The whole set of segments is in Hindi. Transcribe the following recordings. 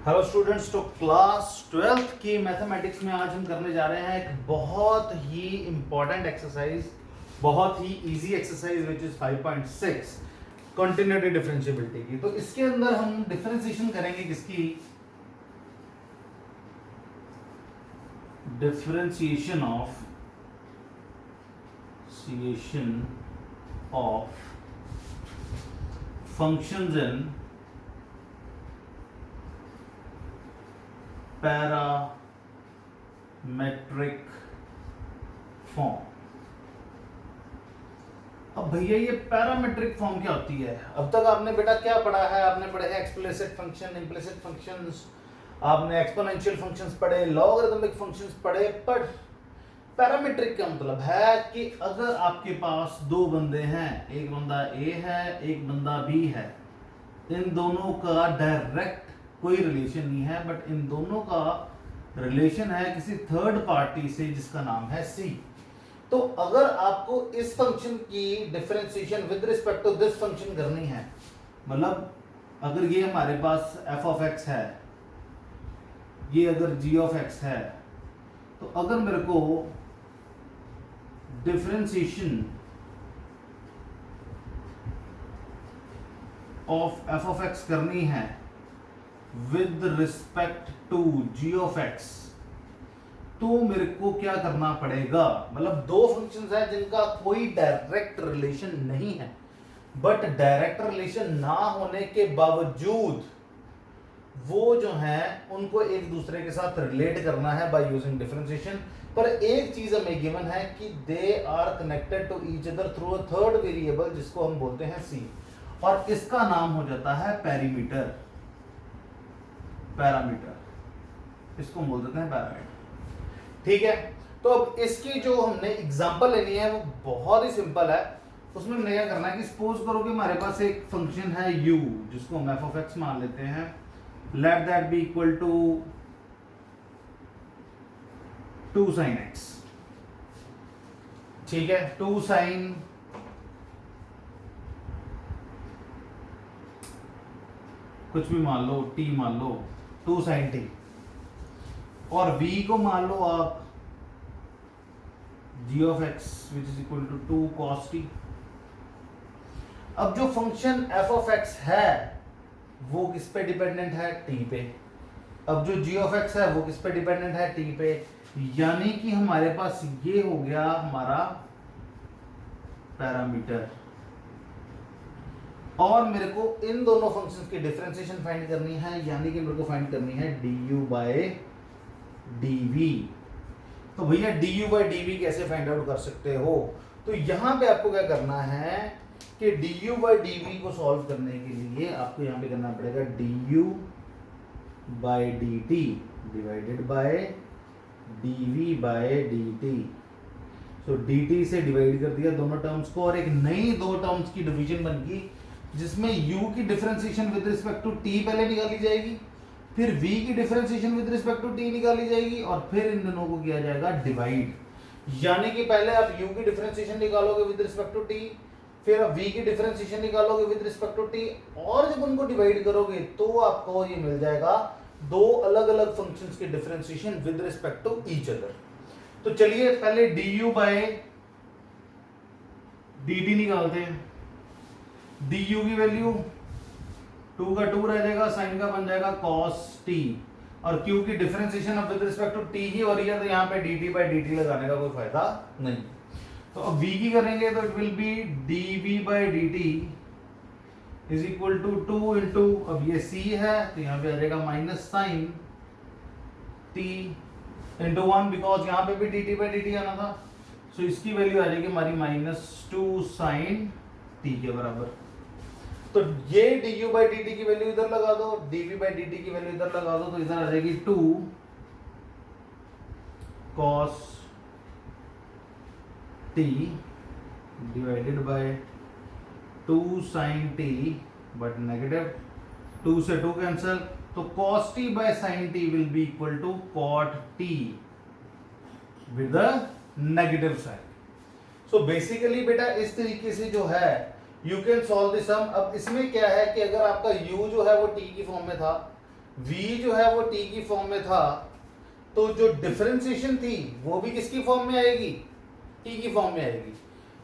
हेलो स्टूडेंट्स, तो क्लास 12th की मैथमेटिक्स में आज हम करने जा रहे हैं एक बहुत ही इंपॉर्टेंट एक्सरसाइज, बहुत ही easy exercise which is 5.6 continuity differentiability की। तो इसके अंदर हम डिफरेंशिएशन करेंगे किसकी? Differentiation of functions in parametric form. अब भैया ये पैरामेट्रिक फॉर्म क्या होती है? अब तक आपने बेटा क्या पढ़ा है? आपने पढ़े हैं एक्सप्लिसिट फंक्शन, इम्प्लिसिट फंक्शंस, आपने एक्सपोनेंशियल फंक्शंस पढ़े, लॉगरिथमिक फंक्शंस पढ़े। पर पैरामेट्रिक का मतलब है कि अगर आपके पास दो बंदे हैं, एक बंदा ए है, एक बंदा बी है, इन दोनों का डायरेक्ट कोई रिलेशन नहीं है, बट इन दोनों का रिलेशन है किसी थर्ड पार्टी से जिसका नाम है सी। तो अगर आपको इस फंक्शन की differentiation with respect to this function करनी है, मतलब अगर ये हमारे पास f ऑफ x है, ये अगर g ऑफ x है, तो अगर मेरे को differentiation of f of x करनी है with respect to g of x, तो मेरे को क्या करना पड़ेगा? मतलब दो फंक्शंस हैं जिनका कोई डायरेक्ट रिलेशन नहीं है, बट डायरेक्ट रिलेशन ना होने के बावजूद वो जो है उनको एक दूसरे के साथ रिलेट करना है बाय यूजिंग डिफरेंशिएशन। पर एक चीज हमें गिवन है कि they are connected to each other through a third variable जिसको हम बोलते हैं c, और इसका नाम हो जाता है पैरामीटर। इसको बोल देते हैं पैरामीटर। ठीक है, तो अब इसकी जो हमने एग्जांपल लेनी है वो बहुत ही सिंपल है। उसमें हमने क्या करना है कि सपोज करो कि हमारे पास एक फंक्शन है u जिसको हम f ऑफ x मान लेते हैं। Let that be equal to 2 sin x। ठीक है, 2 sin कुछ भी मान लो, t मान लो, 2 sin t, और v को मान लो आप g of x which is equal to 2 cos t। अब जो फंक्शन f ऑफ x है वो किस पे डिपेंडेंट है? t पे। अब जो g ऑफ x है वो किस पे डिपेंडेंट है? t पे। यानी कि हमारे पास ये हो गया हमारा पैरामीटर, और मेरे को इन दोनों फंक्शंस की डिफरेंशिएशन फाइंड करनी है, यानी कि मेरे को फाइंड करनी है du by dv। तो भैया du by dv कैसे फाइंड आउट कर सकते हो? तो यहां पे आपको क्या करना है कि du by dv को सॉल्व करने के लिए आपको यहां पे करना पड़ेगा du by dt divided by dv by dt। तो dt से डिवाइड कर दिया दोनों टर्म्स को, और एक नई दो टर्म्स की डिवीजन बन गई जिसमें u की differentiation with respect to t पहले निकाली जाएगी, फिर v की differentiation with respect to t निकाली जाएगी, और फिर इन दोनों को किया जाएगा डिवाइड। यानी कि पहले आप u की डिफरेंशिएशन निकालोगे विद रिस्पेक्ट टू t, फिर आप v की डिफरेंशिएशन निकालोगे विद रिस्पेक्ट टू t, और जब उनको डिवाइड करोगे तो आपको ये मिल जाएगा दो अलग अलग फंक्शंस की differentiation with respect to each other. तो चलिए पहले du बाय dt निकालते हैं। du की वैल्यू 2 का 2 रह जाएगा, साइन का बन जाएगा cos t, और q की डिफरेंशिएशन अब विद रिस्पेक्ट टू t ही हो रही है, तो यहाँ पे dt बाय dt लगाने का कोई फायदा नहीं। तो अब v की करेंगे तो it will be dv by dt is equal to 2 into, अब ये c है तो यहाँ पे आ जाएगा minus sine t into 1, because यहाँ पे भी dt बाय dt आना था, सो इसकी वैल्यू आ जाएगी हमारी -2 साइन t के बराबर। तो ये du बाई dt की वैल्यू इधर लगा दो, dv बाई dt की वैल्यू इधर लगा दो, तो इधर आ जाएगी 2 cos t divided by 2 sin t, but negative, 2 से 2 कैंसिल, तो cos t by sin t will be equal to cot t with a negative sign. So basically बेटा इस तरीके से जो है you can solve this sum. अब इसमें क्या है कि अगर आपका u जो है वो t की फॉर्म में था, v जो है वो t की फॉर्म में था, तो जो डिफरेंशिएशन थी वो भी किसकी फॉर्म में आएगी, t की फॉर्म में आएगी।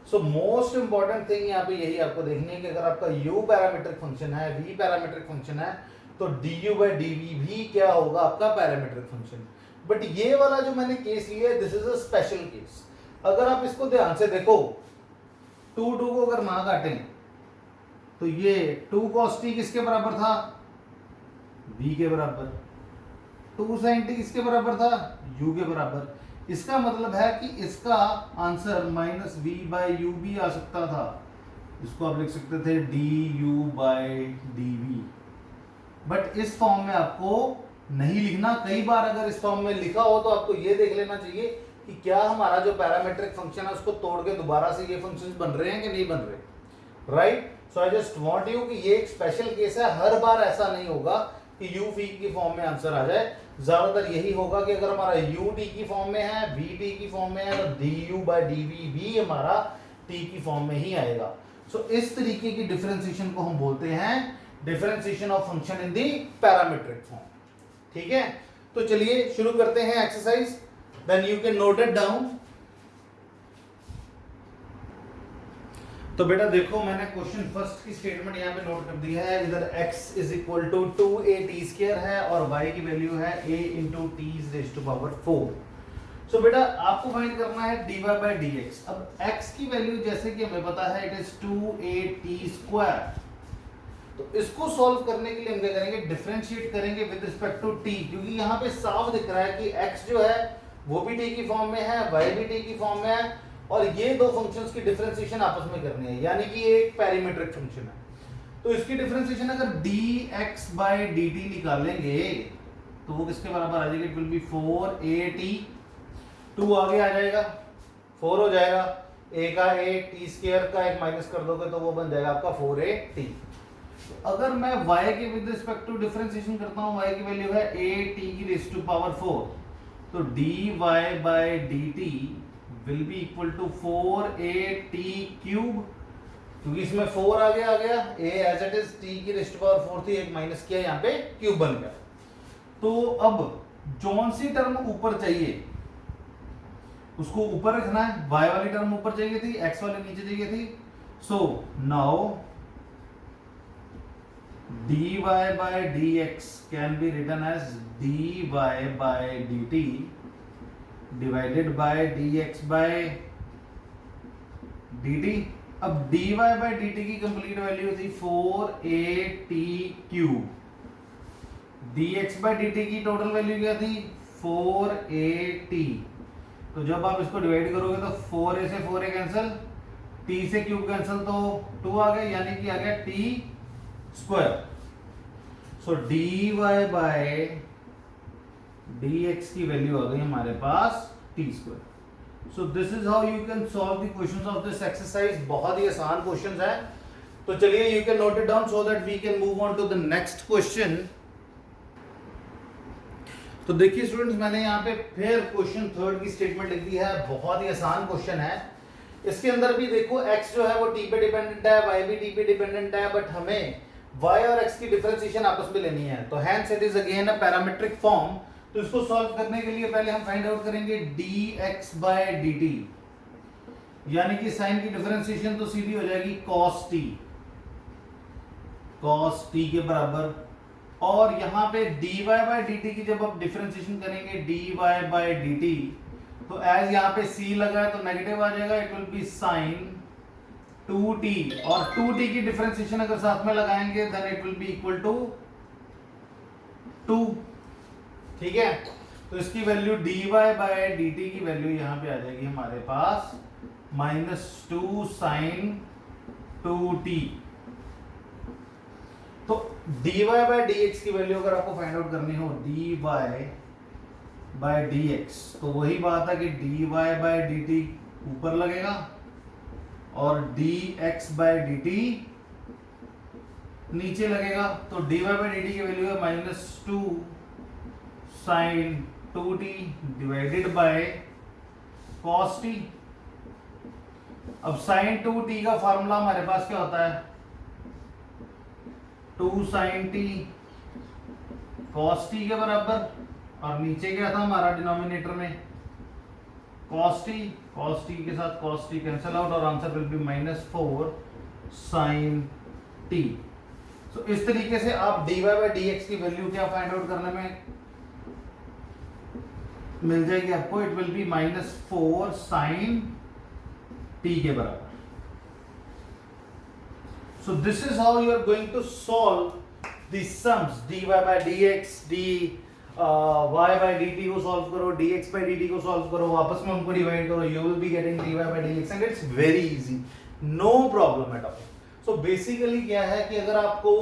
सो मोस्ट इंपॉर्टेंट थिंग यहाँ पे यही आपको देखनी है कि अगर आपका u पैरामीट्रिक फंक्शन है, v पैरामीट्रिक फंक्शन है, तो du बाई dv भी क्या होगा, आपका पैरामीट्रिक फंक्शन। बट ये वाला जो मैंने केस लिया है, this is a special case. अगर आप इसको ध्यान से देखो, 2 को अगर ना काटें तो ये 2 cos t किसके बराबर था, v के बराबर। 2 sin t किसके बराबर था, u के बराबर। इसका मतलब है कि इसका answer minus v by u भी आ सकता था। इसको आप लिख सकते थे d u by d v, but इस फॉर्म में आपको नहीं लिखना। कई बार अगर इस फॉर्म में लिखा हो तो आपको ये देख लेना चाहिए कि क्या हमारा जो पैरामीट्रिक फंक्शन है उसको तोड़ के दोबारा से ये फंक्शंस बन रहे हैं कि नहीं बन रहे, right. So I just want you कि ये एक स्पेशल केस है, हर बार ऐसा नहीं होगा कि u v की फॉर्म में आंसर आ जाए। ज्यादातर यही होगा कि अगर हमारा u t की फॉर्म में है, v t की फॉर्म में है, तो du बाई dv भी हमारा t की फॉर्म में ही आएगा। सो इस तरीके की डिफरेंशिएशन को हम बोलते हैं differentiation of function in the parametric form. ठीक है, तो चलिए शुरू करते हैं exercise, then you can note it down. तो बेटा देखो, मैंने क्वेश्चन फर्स्ट की स्टेटमेंट यहाँ पे नोट कर दी है। इधर x is equal to 2a t² है और y की वैल्यू है a into t raise to power 4। So बेटा आपको फाइंड करना है dy बाई dx। अब x की वैल्यू जैसे कि हमें पता है इट इज 2a t²। तो इसको सॉल्व करने के लिए हम क्या करेंगे, डिफरेंशिएट करेंगे विद रिस्पेक्ट टू t, क्योंकि यहाँ पे साफ दिख रहा है कि x जो है वो भी t की फॉर्म में है, y भी t की फॉर्म में है, और ये दो फंक्शंस की डिफरेंशिएशन आपस में करनी है, यानी कि ये एक पैरामीट्रिक फंक्शन है। तो इसकी डिफरेंशिएशन अगर dx बाई dt निकालेंगे तो वो किसके बराबर आ जाएगी, इट विल बी 4at। 2 आगे आ जाएगा, 4 हो जाएगा, a का a t² का एक माइनस कर दोगे तो वो बन जाएगा आपका 4at। अगर मैं y के विद रिस्पेक्ट टू डिफरेंशिएशन करता हूं, y की वैल्यू है a t की रेज़ टू पावर 4, तो dy by dt will be equal to 4at cube, क्योंकि इसमें 4 आ गया a as it is t की रेज़ टू पावर 4 थी, एक माइनस किया यहाँ पे क्यूब बन गया। तो अब जौन सी टर्म ऊपर चाहिए उसको ऊपर रखना है, y वाली टर्म ऊपर चाहिए थी, x वाली नीचे चाहिए थी। So now dy by dx can be written as dy by dt divided by dx by dt। अब dy by dt की कंप्लीट वैल्यू थी 4at cube, dx by dt की टोटल वैल्यू क्या थी 4at। तो जब आप इसको डिवाइड करोगे तो 4a से 4a कैंसिल, t से क्यूब कैंसिल, तो 2 आ गया, यानी कि आ गया t²। So dy by dx की वैल्यू आ गई हमारे पास t²। So this is how you can solve the questions of this exercise. बहुत ही आसान क्वेश्चंस है, तो चलिए you can note it down so that we can move on to the next question. तो देखिए स्टूडेंट्स, मैंने यहाँ पे फिर क्वेश्चन थर्ड की स्टेटमेंट लिख दी है। बहुत ही आसान क्वेश्चन है। इसके अंदर भी देखो x जो है वो t पे डिपेंडेंट है, y भी t पे डिपेंडेंट है, बट हमें y और x की डिफरेंशिएशन आपस में लेनी है, तो hence it is again a parametric form. तो इसको सॉल्व करने के लिए पहले हम फाइंड आउट करेंगे dx बाय dt, यानी कि साइन की डिफरेंशिएशन तो सीधी हो जाएगी cos t के बराबर। और यहाँ पे dy बाय dt की जब आप डिफरेंशिएशन करेंगे dy बाय dt, तो एज यहाँ पे c लगा है तो नेगेटिव आ जाएगा, it will B sign 2t, और 2t की डिफरेंशिएशन अगर साथ में लगाएंगे then it will be equal to 2। ठीक है, तो इसकी वैल्यू dy बाय dt की वैल्यू यहाँ पे आ जाएगी हमारे पास -2 sin 2t। तो dy बाय dx की वैल्यू अगर आपको फाइंड आउट करनी हो dy बाय dx, तो वही बात है कि dy बाय dt ऊपर लगेगा और dx बाय dt नीचे लगेगा। तो dy बाय dt की वैल्यू है -2 sin 2t divided by cos t। अब sin 2t का फार्मूला हमारे पास क्या होता है, 2 sin t cos t के बराबर, और नीचे क्या था हमारा डिनोमिनेटर में cos t के साथ cos t कैंसिल आउट और answer will be -4 sin t। सो इस तरीके से आप dy by dx की वैल्यू क्या फाइंड आउट करने में मिल जाएगी आपको, it will B -4 sin t के बराबर। So this is how you are going to solve the sums dy by dx, y by dt को solve करो, dx by dt को solve करो, आपस में उनको डिवाइड करो, you will be getting dy by dx and it's very easy, no problem at all। So basically क्या है कि अगर आपको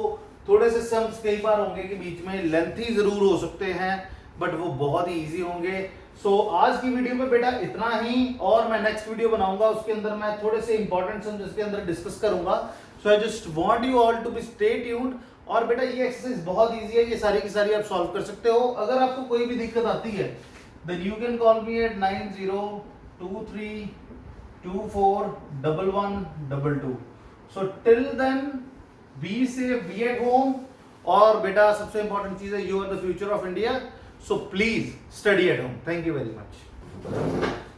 थोड़े से सम्स कई बार होंगे कि बीच में लेंथी जरूर हो सकते हैं बट वो बहुत ही इजी होंगे। सो आज की वीडियो में बेटा इतना ही, और मैं नेक्स्ट वीडियो बनाऊंगा उसके अंदर मैं थोड़े से इंपॉर्टेंट सम्स इसके अंदर डिस्कस करूंगा। So I just want you all to be stay tuned. और बेटा ये एक्सरसाइज बहुत इजी है, ये सारी की सारी आप सॉल्व कर सकते हो। अगर आपको कोई भी दिक्कत आती है then you can call me at 9023241122। So till then be safe, be at home, और बेटा सबसे इंपॉर्टेंट चीज है, you are the future of India, so please study at home. Thank you very much.